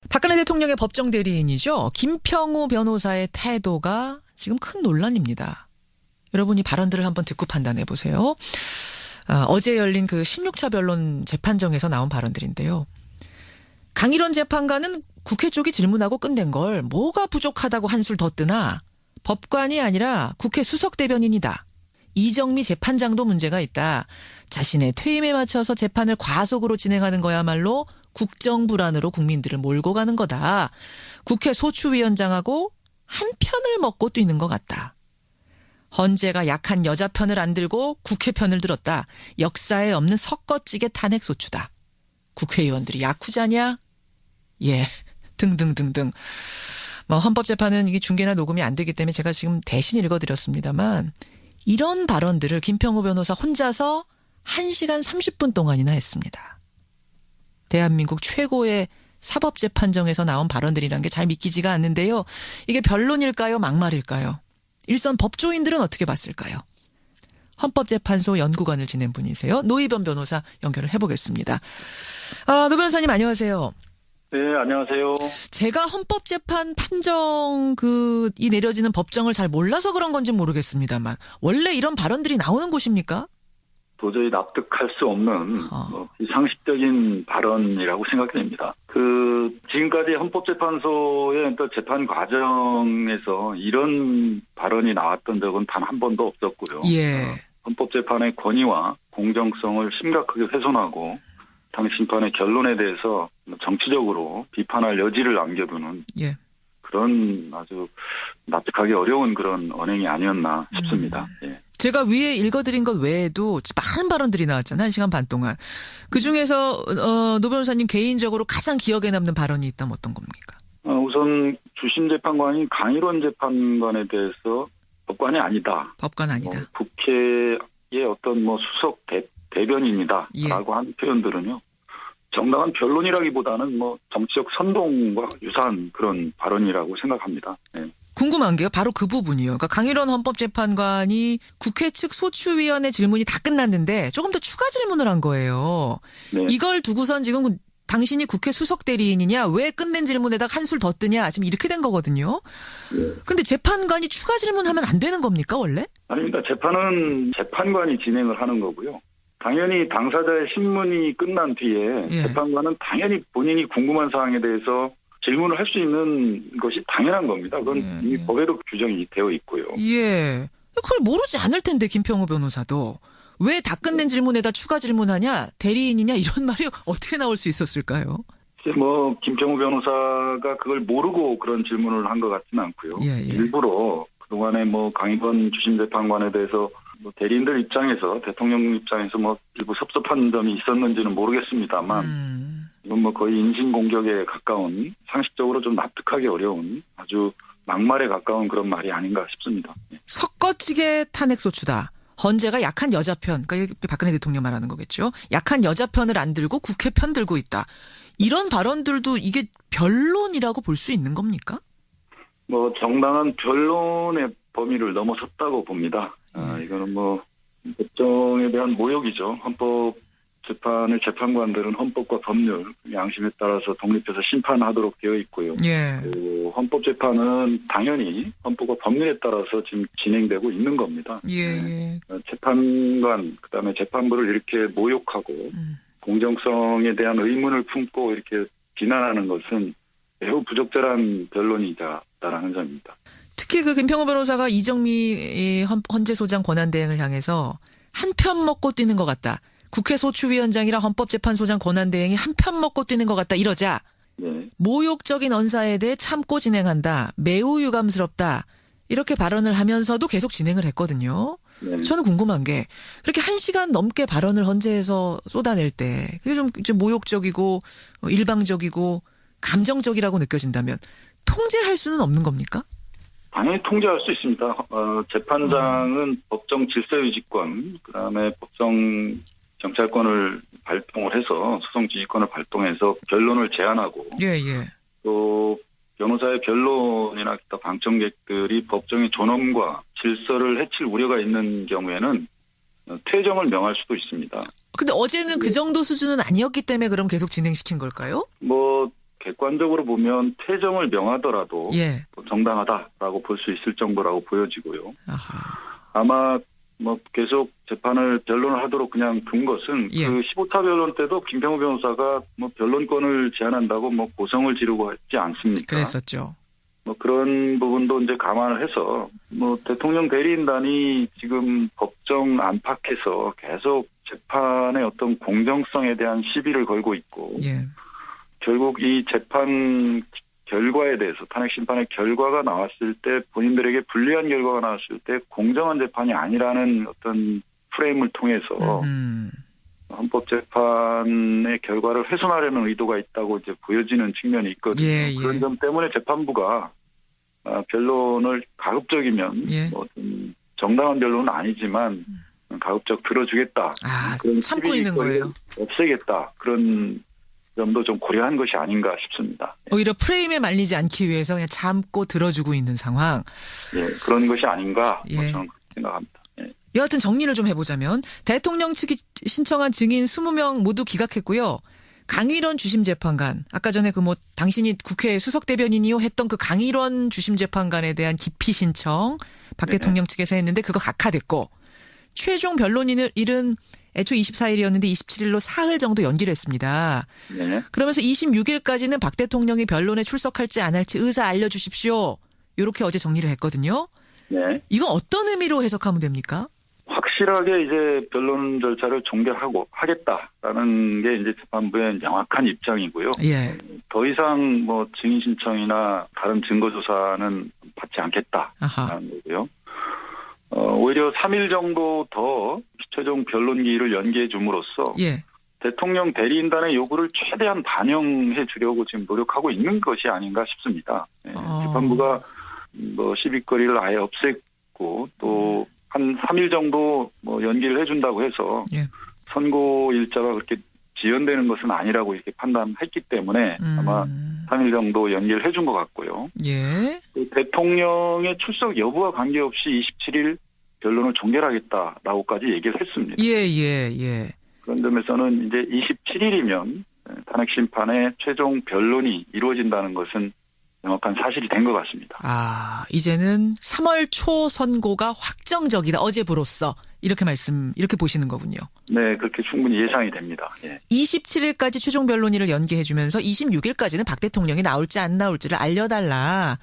박근혜 대통령의 법정 대리인이죠. 김평우 변호사의 태도가 지금 큰 논란입니다. 여러분이 발언들을 한번 듣고 판단해 보세요. 어제 열린 그 16차 변론 재판정에서 나온 발언들인데요. 강일원 재판관은 국회 쪽이 질문하고 끝낸 걸 뭐가 부족하다고 한술 더 뜨나 법관이 아니라 국회 수석 대변인이다. 이정미 재판장도 문제가 있다. 자신의 퇴임에 맞춰서 재판을 과속으로 진행하는 거야말로 국정불안으로 국민들을 몰고 가는 거다. 국회 소추위원장하고 한 편을 먹고 뛰는 것 같다. 헌재가 약한 여자 편을 안 들고 국회 편을 들었다. 역사에 없는 섞어찌개 탄핵 소추다. 국회의원들이 야쿠자냐? 예, 등등등등. 헌법재판은 이게 중계나 녹음이 안 되기 때문에 제가 지금 대신 읽어드렸습니다만 이런 발언들을 김평우 변호사 혼자서 1시간 30분 동안이나 했습니다. 대한민국 최고의 사법재판정에서 나온 발언들이란 게 잘 믿기지가 않는데요. 이게 변론일까요? 막말일까요? 일선 법조인들은 어떻게 봤을까요? 헌법재판소 연구관을 지낸 분이세요. 노희변 변호사 연결을 해보겠습니다. 노 변호사님 안녕하세요. 네, 안녕하세요. 제가 헌법재판 판정 이 내려지는 법정을 잘 몰라서 그런 건지 모르겠습니다만 원래 이런 발언들이 나오는 곳입니까? 도저히 납득할 수 없는 비상식적인 발언이라고 생각됩니다. 지금까지 헌법재판소의 재판 과정에서 이런 발언이 나왔던 적은 단 한 번도 없었고요. 예. 헌법재판의 권위와 공정성을 심각하게 훼손하고 당 심판의 결론에 대해서 정치적으로 비판할 여지를 남겨두는 그런 아주 납득하기 어려운 그런 언행이 아니었나 싶습니다. 예. 제가 위에 읽어드린 것 외에도 많은 발언들이 나왔잖아요. 1시간 반 동안. 그중에서 노 변호사님 개인적으로 가장 기억에 남는 발언이 있다면 어떤 겁니까? 우선 주심 재판관이 강일원 재판관에 대해서 법관이 아니다. 법관 아니다. 국회의 어떤 수석 대변인이다라고 한 표현들은요. 정당한 변론이라기보다는 정치적 선동과 유사한 그런 발언이라고 생각합니다. 네. 궁금한 게요. 바로 그 부분이요. 그러니까 강일원 헌법재판관이 국회 측 소추위원회 질문이 다 끝났는데 조금 더 추가 질문을 한 거예요. 네. 이걸 두고선 지금 당신이 국회 수석 대리인이냐 왜 끝낸 질문에다가 한술 더 뜨냐 지금 이렇게 된 거거든요. 근데 재판관이 추가 질문하면 안 되는 겁니까 원래? 아닙니다. 재판은 재판관이 진행을 하는 거고요. 당연히 당사자의 신문이 끝난 뒤에 재판관은 당연히 본인이 궁금한 사항에 대해서 질문을 할 수 있는 것이 당연한 겁니다. 그건 이미 법에도 규정이 되어 있고요. 예. 그걸 모르지 않을 텐데 김평우 변호사도. 왜 다 끝낸 질문에다 추가 질문하냐? 대리인이냐? 이런 말이 어떻게 나올 수 있었을까요? 김평우 변호사가 그걸 모르고 그런 질문을 한 것 같지는 않고요. 일부러 그동안에 강일원 주심 재판관에 대해서 대리인들 입장에서 대통령 입장에서 일부 섭섭한 점이 있었는지는 모르겠습니다만 이건 거의 인신공격에 가까운 상식적으로 좀 납득하기 어려운 아주 막말에 가까운 그런 말이 아닌가 싶습니다. 섞어찌개 탄핵소추다. 헌재가 약한 여자 편, 그러니까 박근혜 대통령 말하는 거겠죠. 약한 여자 편을 안 들고 국회 편 들고 있다. 이런 발언들도 이게 변론이라고 볼 수 있는 겁니까? 정당한 변론의 범위를 넘어섰다고 봅니다. 이거는 법정에 대한 모욕이죠. 헌법재판의 재판관들은 헌법과 법률, 양심에 따라서 독립해서 심판하도록 되어 있고요. 헌법재판은 당연히 헌법과 법률에 따라서 지금 진행되고 있는 겁니다. 재판관, 그다음에 재판부를 이렇게 모욕하고 공정성에 대한 의문을 품고 이렇게 비난하는 것은 매우 부적절한 변론이다라는 점입니다. 특히 김평우 변호사가 이정미 헌재소장 권한대행을 향해서 한 편 먹고 뛰는 것 같다. 국회 소추위원장이랑 헌법재판소장 권한대행이 한 편 먹고 뛰는 것 같다. 이러자 모욕적인 언사에 대해 참고 진행한다. 매우 유감스럽다. 이렇게 발언을 하면서도 계속 진행을 했거든요. 저는 궁금한 게 그렇게 1시간 넘게 발언을 헌재에서 쏟아낼 때 그게 좀 모욕적이고 일방적이고 감정적이라고 느껴진다면 통제할 수는 없는 겁니까? 당연히 통제할 수 있습니다. 재판장은 법정 질서유지권, 그다음에 법정 경찰권을 발동을 해서 소송지휘권을 발동해서 변론을 제한하고 또 변호사의 변론이나 기타 방청객들이 법정의 존엄과 질서를 해칠 우려가 있는 경우에는 퇴정을 명할 수도 있습니다. 근데 어제는 그 정도 수준은 아니었기 때문에 그럼 계속 진행시킨 걸까요? 객관적으로 보면 퇴정을 명하더라도 예. 정당하다라고 볼 수 있을 정도라고 보여지고요. 아하. 아마 뭐 계속 재판을 변론을 하도록 그냥 둔 것은 예. 그 15차 변론 때도 김평우 변호사가 뭐 변론권을 제한한다고 뭐 고성을 지르고 했지 않습니까? 그랬었죠. 뭐 그런 부분도 이제 감안을 해서 뭐 대통령 대리인단이 지금 법정 안팎에서 계속 재판의 어떤 공정성에 대한 시비를 걸고 있고 예. 결국 이 재판 결과에 대해서 탄핵 심판의 결과가 나왔을 때 본인들에게 불리한 결과가 나왔을 때 공정한 재판이 아니라는 어떤 프레임을 통해서 헌법재판의 결과를 훼손하려는 의도가 있다고 이제 보여지는 측면이 있거든요. 예, 예. 그런 점 때문에 재판부가 변론을 가급적이면 예. 뭐 좀 정당한 변론은 아니지만 가급적 들어주겠다. 그런 참고 있는 거예요. 없애겠다. 그런 점도 좀 고려한 것이 아닌가 싶습니다. 오히려 프레임에 말리지 않기 위해서 그냥 참고 들어주고 있는 상황. 예, 그런 것이 아닌가 예. 저는 그렇게 생각합니다. 예. 여하튼 정리를 좀 해보자면 대통령 측이 신청한 증인 20명 모두 기각했고요. 강일원 주심재판관, 아까 전에 그 뭐 당신이 국회 수석대변인이요 했던 그 강일원 주심재판관에 대한 기피 신청 박 대통령 측에서 했는데 그거 각하됐고 최종 변론일은 애초 24일이었는데 27일로 사흘 정도 연기를 했습니다. 네. 그러면서 26일까지는 박 대통령이 변론에 출석할지 안 할지 의사 알려주십시오. 이렇게 어제 정리를 했거든요. 네. 이건 어떤 의미로 해석하면 됩니까? 확실하게 이제 변론 절차를 종결하겠다라는 게 이제 재판부의 명확한 입장이고요. 예. 더 이상 뭐 증인 신청이나 다른 증거 조사는 받지 않겠다라는 거고요. 오히려 3일 정도 더 최종 변론기일을 연기해 줌으로써 예. 대통령 대리인단의 요구를 최대한 반영해 주려고 지금 노력하고 있는 것이 아닌가 싶습니다. 예. 재판부가 뭐 시비거리를 아예 없앴고 또 한 3일 정도 뭐 연기를 해준다고 해서 예. 선고 일자가 그렇게 지연되는 것은 아니라고 이렇게 판단했기 때문에 아마 3일 정도 연기를 해준 것 같고요. 예. 대통령의 출석 여부와 관계없이 27일 변론을 종결하겠다라고까지 얘기를 했습니다. 예. 그런 점에서는 이제 27일이면 탄핵 심판의 최종 변론이 이루어진다는 것은 명확한 사실이 된 것 같습니다. 이제는 3월 초 선고가 확정적이다. 어제부로써 이렇게 보시는 거군요. 네, 그렇게 충분히 예상이 됩니다. 예. 27일까지 최종 변론일을 연기해주면서 26일까지는 박 대통령이 나올지 안 나올지를 알려달라.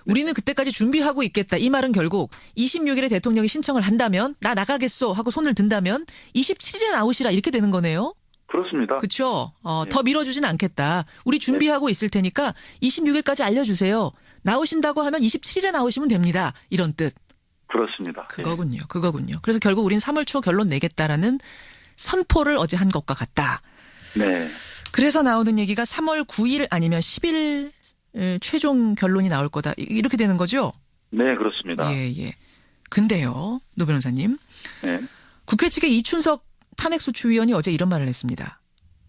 우리는 그때까지 준비하고 있겠다. 이 말은 결국 26일에 대통령이 신청을 한다면 나 나가겠소 하고 손을 든다면 27일에 나오시라 이렇게 되는 거네요. 그렇습니다. 그렇죠. 더 밀어주진 않겠다. 우리 준비하고 있을 테니까 26일까지 알려주세요. 나오신다고 하면 27일에 나오시면 됩니다. 이런 뜻. 그렇습니다. 그거군요. 그래서 결국 우린 3월 초 결론 내겠다라는 선포를 어제 한 것과 같다. 네. 그래서 나오는 얘기가 3월 9일 아니면 10일 최종 결론이 나올 거다. 이렇게 되는 거죠? 네, 그렇습니다. 예. 근데요, 노 변호사님. 네. 국회 측의 이춘석 탄핵소추위원이 어제 이런 말을 했습니다.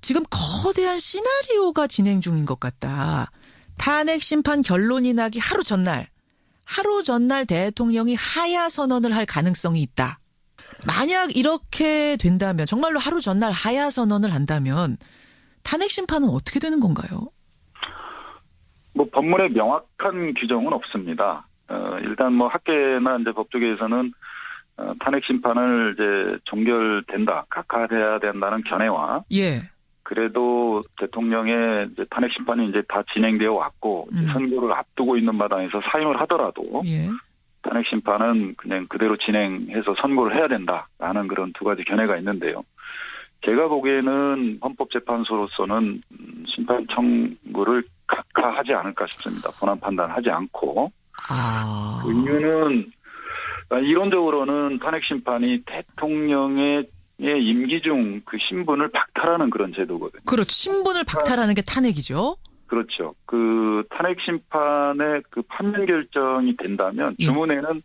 지금 거대한 시나리오가 진행 중인 것 같다. 탄핵 심판 결론이 나기 하루 전날 대통령이 하야 선언을 할 가능성이 있다. 만약 이렇게 된다면 정말로 하루 전날 하야 선언을 한다면 탄핵 심판은 어떻게 되는 건가요? 뭐 법문에 명확한 규정은 없습니다. 일단 뭐 학계나 이제 법조계에서는 탄핵 심판을 이제 종결된다, 각하돼야 된다는 견해와 예. 그래도 대통령의 이제 탄핵 심판이 이제 다 진행되어 왔고 선고를 앞두고 있는 마당에서 사임을 하더라도 예. 탄핵 심판은 그냥 그대로 진행해서 선고를 해야 된다라는 그런 두 가지 견해가 있는데요. 제가 보기에는 헌법재판소로서는 심판 청구를 각하하지 않을까 싶습니다. 본안 판단하지 않고. 그 이유는 이론적으로는 탄핵 심판이 대통령의 임기 중 그 신분을 박탈하는 그런 제도거든요. 그렇죠. 신분을 박탈하는 게 탄핵이죠. 그렇죠. 그 탄핵 심판의 그 파면 결정이 된다면 주문에는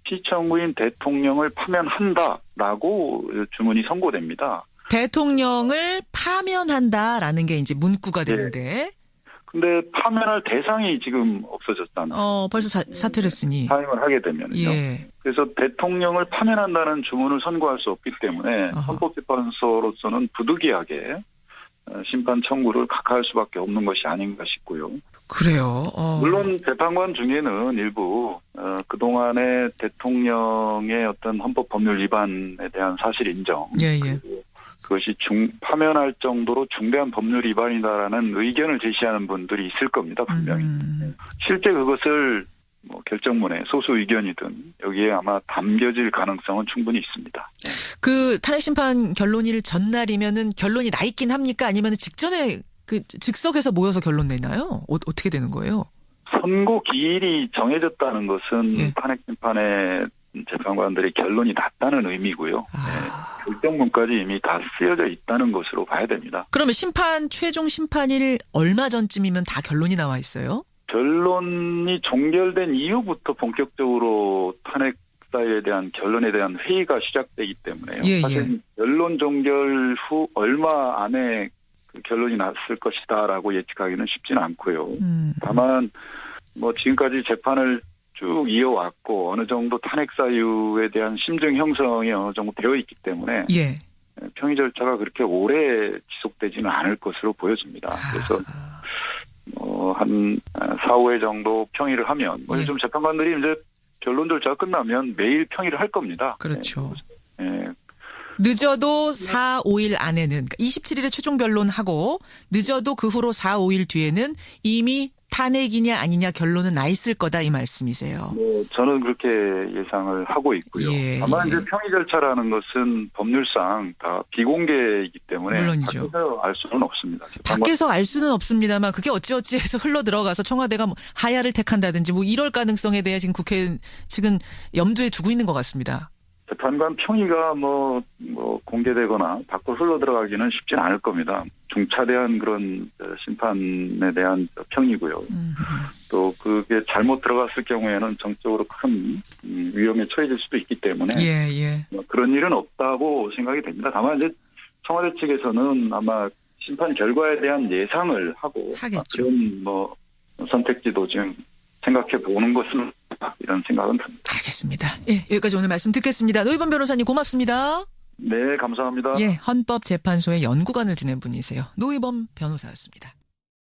피청구인 대통령을 파면한다라고 주문이 선고됩니다. 대통령을 파면한다라는 게 이제 문구가 되는데. 네. 근데 파면할 대상이 지금 없어졌다는. 벌써 사퇴를 했으니. 사임을 하게 되면요. 예. 그래서 대통령을 파면한다는 주문을 선고할 수 없기 때문에 헌법재판소로서는 부득이하게 심판 청구를 각하할 수밖에 없는 것이 아닌가 싶고요. 그래요. 물론 재판관 중에는 일부 그동안의 대통령의 어떤 헌법 법률 위반에 대한 사실 인정, 그리고 그것이 파면할 정도로 중대한 법률 위반이다라는 의견을 제시하는 분들이 있을 겁니다, 분명히. 실제 그것을 결정문에 소수 의견이든 여기에 아마 담겨질 가능성은 충분히 있습니다. 그 탄핵 심판 결론일 전날이면은 결론이 나 있긴 합니까? 아니면 직전에 그 즉석에서 모여서 결론 내나요? 어떻게 되는 거예요? 선고 기일이 정해졌다는 것은 탄핵 심판의 재판관들의 결론이 났다는 의미고요. 결정문까지 이미 다 쓰여져 있다는 것으로 봐야 됩니다. 그러면 최종 심판일 얼마 전쯤이면 다 결론이 나와 있어요? 결론이 종결된 이후부터 본격적으로 탄핵사에 대한 결론에 대한 회의가 시작되기 때문에요. 사실 결론 종결 후 얼마 안에 그 결론이 났을 것이다라고 예측하기는 쉽지는 않고요. 다만 지금까지 재판을 쭉 이어왔고 어느 정도 탄핵 사유에 대한 심증 형성이 어느 정도 되어 있기 때문에 평의 절차가 그렇게 오래 지속되지는 않을 것으로 보여집니다. 그래서 한 4, 5회 정도 평의를 하면 요즘 재판관들이 이제 결론 절차가 끝나면 매일 평의를 할 겁니다. 그렇죠. 늦어도 4, 5일 안에는 27일에 최종 변론하고 늦어도 그 후로 4, 5일 뒤에는 이미 탄핵이냐 아니냐 결론은 나 있을 거다 이 말씀이세요. 저는 그렇게 예상을 하고 있고요. 다만 이제 평의 절차라는 것은 법률상 다 비공개이기 때문에 물론이죠. 밖에서 알 수는 없습니다. 밖에서 알 수는 없습니다만 그게 어찌어찌해서 흘러 들어가서 청와대가 하야를 택한다든지 이럴 가능성에 대해 지금 국회 측은 염두에 두고 있는 것 같습니다. 재판관 평의가 공개되거나 밖으로 흘러 들어가기는 쉽지는 않을 겁니다. 중차대한 그런 심판에 대한 평이고요. 또 그게 잘못 들어갔을 경우에는 정적으로 큰 위험에 처해질 수도 있기 때문에 그런 일은 없다고 생각이 됩니다. 다만 이제 청와대 측에서는 아마 심판 결과에 대한 예상을 하고 하겠죠. 그런 선택지도 지금 생각해 보는 것은 이런 생각은 듭니다. 알겠습니다. 여기까지 오늘 말씀 듣겠습니다. 노희범 변호사님 고맙습니다. 네, 감사합니다. 헌법재판소의 연구관을 지낸 분이세요. 노희범 변호사였습니다.